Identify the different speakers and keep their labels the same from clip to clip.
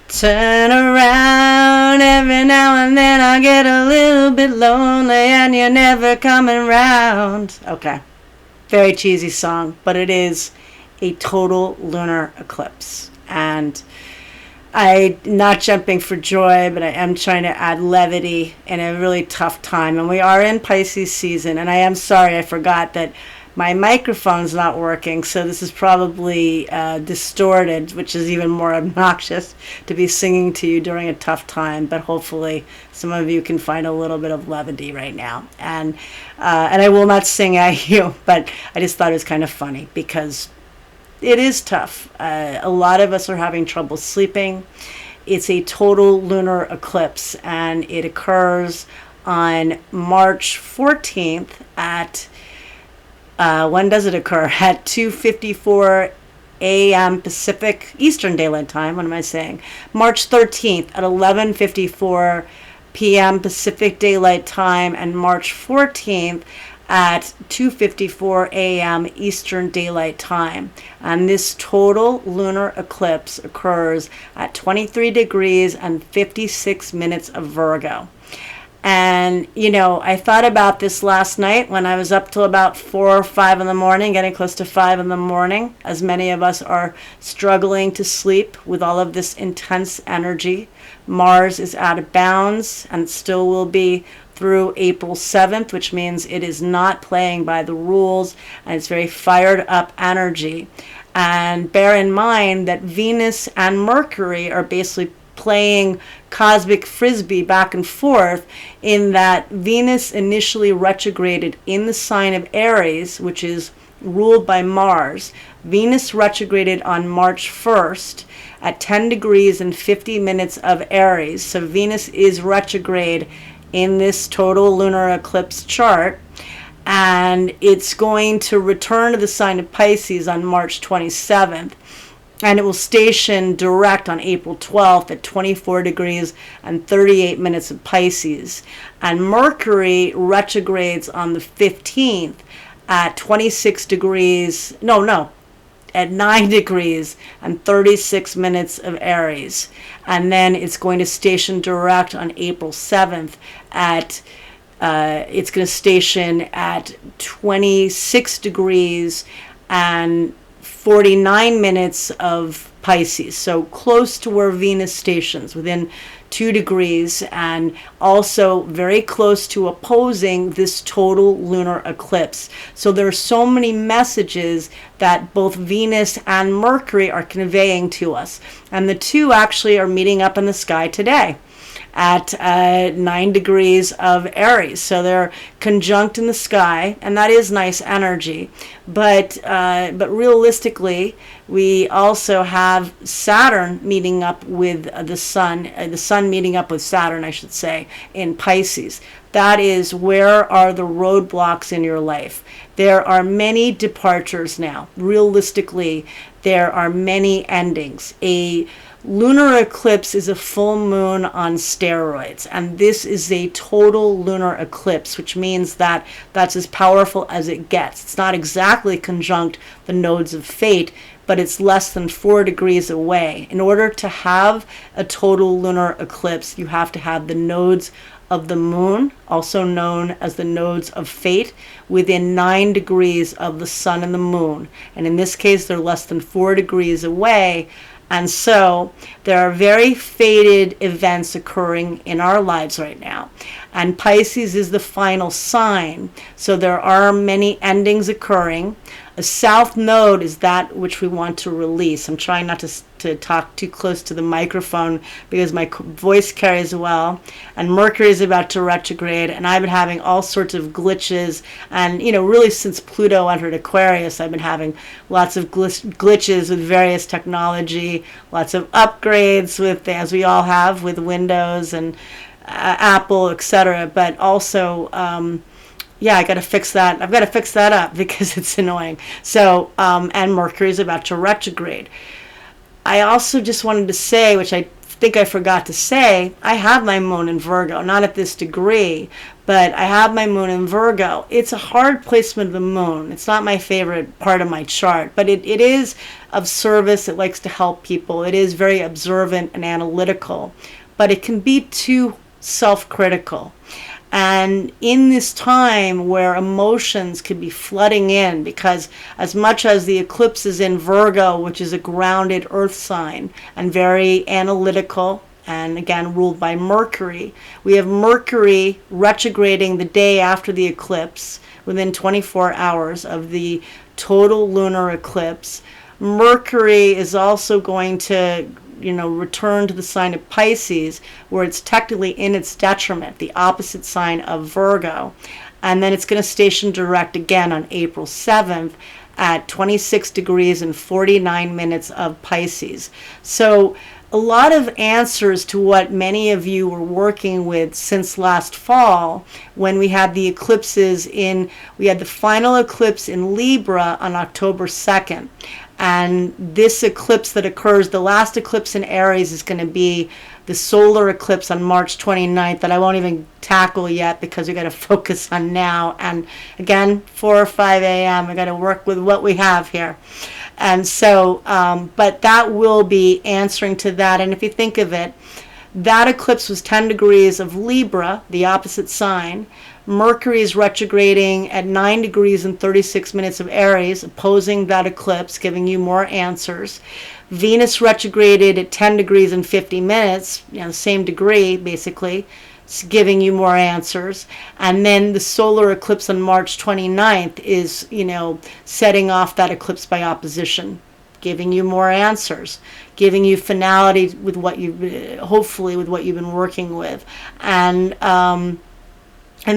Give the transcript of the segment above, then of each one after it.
Speaker 1: Turn around, every now and then I get a little bit lonely and you're never coming round. Okay, very cheesy song, but it is a total lunar eclipse. And I'm not jumping for joy, but I am trying to add levity in a really tough time. And we are in Pisces season, and I am sorry I forgot that my microphone's not working, so this is probably distorted, which is even more obnoxious to be singing to you during a tough time. But hopefully some of you can find a little bit of levity right now. And I will not sing at you, but I just thought it was kind of funny because it is tough. A lot of us are having trouble sleeping. It's a total lunar eclipse, and it occurs on March 14th at when does it occur? At 2:54 a.m. Pacific Eastern Daylight Time. What am I saying? March 13th at 11:54 p.m. Pacific Daylight Time, and March 14th at 2:54 a.m. Eastern Daylight Time. And this total lunar eclipse occurs at 23 degrees and 56 minutes of Virgo. And, you know, I thought about this last night when I was up till about 4 or 5 in the morning, getting close to 5 in the morning, as many of us are struggling to sleep with all of this intense energy. Mars is out of bounds and still will be through April 7th, which means it is not playing by the rules, and it's very fired up energy. And bear in mind that Venus and Mercury are basically playing cosmic frisbee back and forth, in that Venus initially retrograded in the sign of Aries, which is ruled by Mars. Venus retrograded on March 1st at 10 degrees and 50 minutes of Aries. So Venus is retrograde in this total lunar eclipse chart, and it's going to return to the sign of Pisces on March 27th. And it will station direct on April 12th at 24 degrees and 38 minutes of Pisces. And Mercury retrogrades on the 15th at 26 degrees, at 9 degrees and 36 minutes of Aries. And then it's going to station direct on April 7th at, it's going to station at 26 degrees and 49 minutes of Pisces, so close to where Venus stations, within 2 degrees, and also very close to opposing this total lunar eclipse. So there are so many messages that both Venus and Mercury are conveying to us, and the two actually are meeting up in the sky today at 9 degrees of Aries. So they're conjunct in the sky, and that is nice energy. But realistically, we also have Saturn meeting up with the Sun meeting up with Saturn, I should say, in Pisces. That is, where are the roadblocks in your life? There are many departures now. Realistically, there are many endings. A lunar eclipse is a full moon on steroids, and this is a total lunar eclipse, which means that that's as powerful as it gets. It's not exactly conjunct the nodes of fate, but it's less than 4 degrees away. In order to have a total lunar eclipse, you have to have the nodes of the moon, also known as the nodes of fate, within 9 degrees of the sun and the moon. And in this case, they're less than 4 degrees away. And so there are very fated events occurring in our lives right now. And Pisces is the final sign. So there are many endings occurring. A south node is that which we want to release. I'm trying not to talk too close to the microphone because my voice carries well. And Mercury is about to retrograde, and I've been having all sorts of glitches. And, you know, really since Pluto entered Aquarius, I've been having lots of glitches with various technology, lots of upgrades with, as we all have, with Windows and Apple, etc. But also, I got to fix that. I've got to fix that up because it's annoying. So, and Mercury is about to retrograde. I also just wanted to say, which I think I forgot to say, I have my moon in Virgo, not at this degree, but I have my moon in Virgo. It's a hard placement of the moon. It's not my favorite part of my chart, but it is of service. It likes to help people. It is very observant and analytical, but it can be too self-critical. And in this time where emotions could be flooding in, because as much as the eclipse is in Virgo, which is a grounded earth sign and very analytical, and again ruled by Mercury, we have Mercury retrograding the day after the eclipse, within 24 hours of the total lunar eclipse. Mercury is also going to return to the sign of Pisces, where it's technically in its detriment, the opposite sign of Virgo. And then it's going to station direct again on April 7th at 26 degrees and 49 minutes of Pisces. So a lot of answers to what many of you were working with since last fall, when we had the eclipses we had the final eclipse in Libra on October 2nd. And this eclipse that occurs, the last eclipse in Aries, is going to be the solar eclipse on March 29th that I won't even tackle yet because we got to focus on now. And again, 4 or 5 a.m., we got to work with what we have here. And so, but that will be answering to that. And if you think of it, that eclipse was 10 degrees of Libra, the opposite sign. Mercury is retrograding at 9 degrees and 36 minutes of Aries, opposing that eclipse, giving you more answers. Venus retrograded at 10 degrees and 50 minutes, same degree, basically, giving you more answers. And then the solar eclipse on March 29th is, setting off that eclipse by opposition, giving you more answers, giving you finality with what hopefully with what you've been working with. And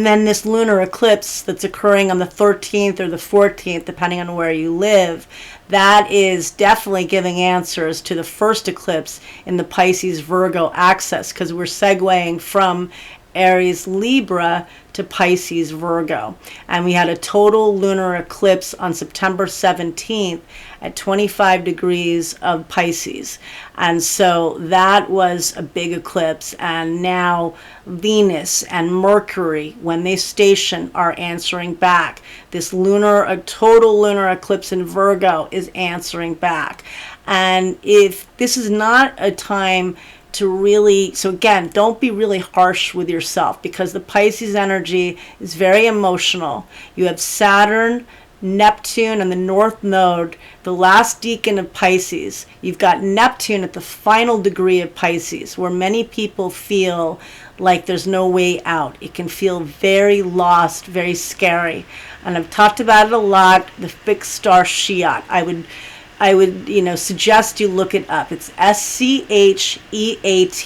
Speaker 1: then this lunar eclipse that's occurring on the 13th or the 14th, depending on where you live, that is definitely giving answers to the first eclipse in the Pisces Virgo axis, because we're segueing from Aries Libra to Pisces Virgo. And we had a total lunar eclipse on September 17th at 25 degrees of Pisces. And so that was a big eclipse. And now Venus and Mercury, when they station, are answering back. This a total lunar eclipse in Virgo is answering back. And if this is not a time to really, so again, don't be really harsh with yourself, because the Pisces energy is very emotional. You have Saturn, Neptune, and the North Node, the last decan of Pisces. You've got Neptune at the final degree of Pisces, where many people feel like there's no way out. It can feel very lost, very scary. And I've talked about it a lot, the fixed star Shiat. I would suggest you look it up. It's Scheat,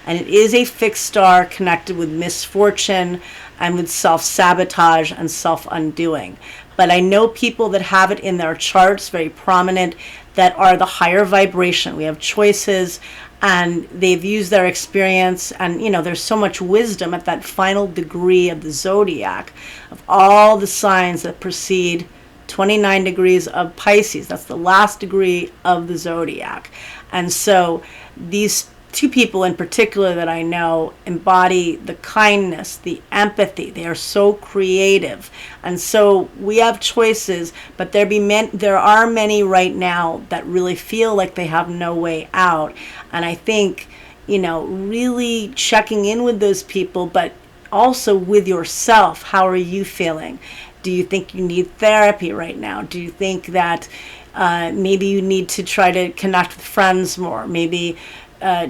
Speaker 1: and it is a fixed star connected with misfortune and with self-sabotage and self-undoing. But I know people that have it in their charts, very prominent, that are the higher vibration. We have choices, and they've used their experience, and there's so much wisdom at that final degree of the zodiac, of all the signs that precede 29 degrees of Pisces. That's the last degree of the zodiac. And so these two people in particular that I know embody the kindness, the empathy. They are so creative. And so we have choices, but there are many right now that really feel like they have no way out. And I think, really checking in with those people, but also with yourself. How are you feeling? Do you think you need therapy right now? Do you think that maybe you need to try to connect with friends more? Maybe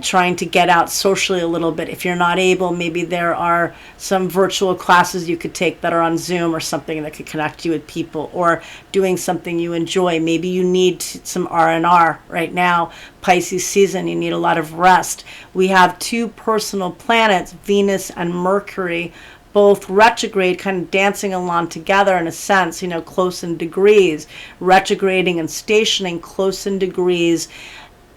Speaker 1: trying to get out socially a little bit. If you're not able, maybe there are some virtual classes you could take that are on Zoom or something that could connect you with people, or doing something you enjoy. Maybe you need some R&R right now. Pisces season, you need a lot of rest. We have two personal planets, Venus and Mercury, both retrograde, kind of dancing along together in a sense, close in degrees, retrograding and stationing close in degrees,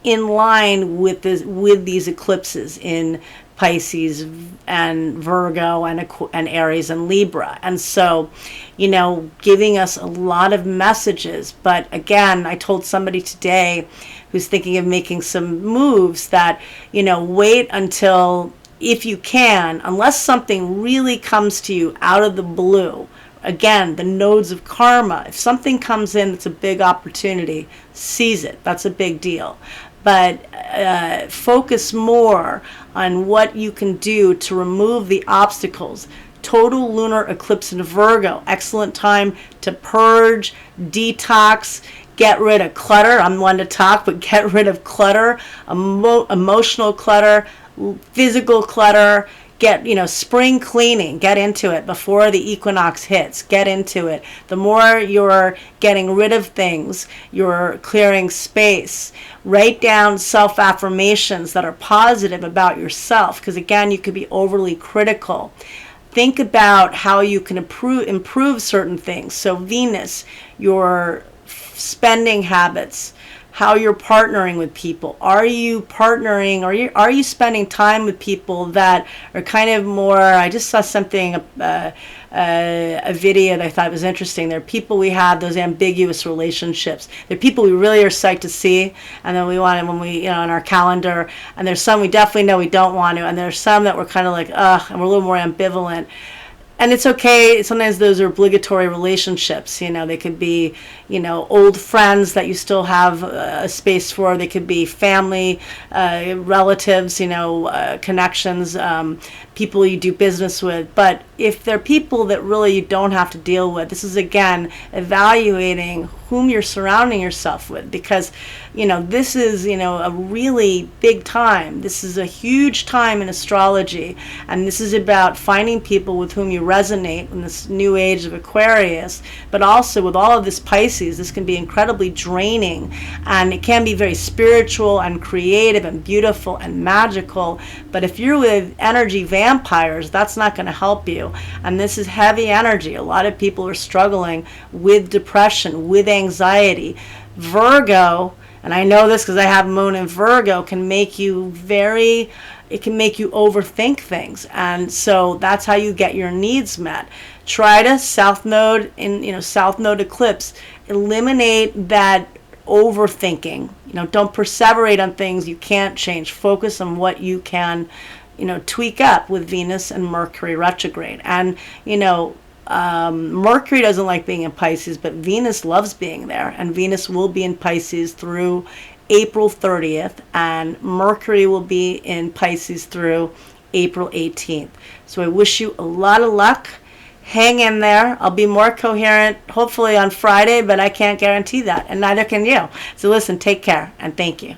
Speaker 1: in line with these eclipses in Pisces and Virgo and Aries and Libra. And so, giving us a lot of messages. But again, I told somebody today who's thinking of making some moves that, wait until, if you can, unless something really comes to you out of the blue. Again, the nodes of karma. If something comes in that's a big opportunity, seize it. That's a big deal. But focus more on what you can do to remove the obstacles. Total lunar eclipse in Virgo. Excellent time to purge, detox, get rid of clutter. I'm one to talk, but get rid of clutter, emotional clutter, physical clutter. Get, spring cleaning, get into it before the equinox hits, get into it. The more you're getting rid of things, you're clearing space. Write down self-affirmations that are positive about yourself, because again, you could be overly critical. Think about how you can improve certain things. So Venus, your spending habits, how you're partnering with people. Are you partnering, or are you spending time with people that are kind of more, I just saw something, a video that I thought was interesting. There are people we have those ambiguous relationships. There are people we really are psyched to see, and then we want it when we, on our calendar, and there's some we definitely know we don't want to, and there's some that we're kind of like, ugh, and we're a little more ambivalent. And it's okay. Sometimes those are obligatory relationships. They could be, old friends that you still have a space for. They could be family, relatives, connections, people you do business with. But if they're people that really you don't have to deal with, this is, again, evaluating whom you're surrounding yourself with, because this is a really big time. This is a huge time in astrology, and this is about finding people with whom you resonate in this new age of Aquarius. But also with all of this Pisces, this can be incredibly draining, and it can be very spiritual and creative and beautiful and magical. But if you're with energy vampires, that's not going to help you. And this is heavy energy. A lot of people are struggling with depression, with anxiety. Virgo, and I know this because I have moon in Virgo, can make you overthink things. And so that's how you get your needs met. Try to South Node eclipse, eliminate that overthinking. Don't perseverate on things you can't change. Focus on what you can, tweak up with Venus and Mercury retrograde. And, Mercury doesn't like being in Pisces, but Venus loves being there. And Venus will be in Pisces through April 30th, and Mercury will be in Pisces through April 18th. So I wish you a lot of luck. Hang in there. I'll be more coherent hopefully on Friday, but I can't guarantee that, and neither can you. So listen, take care, and thank you.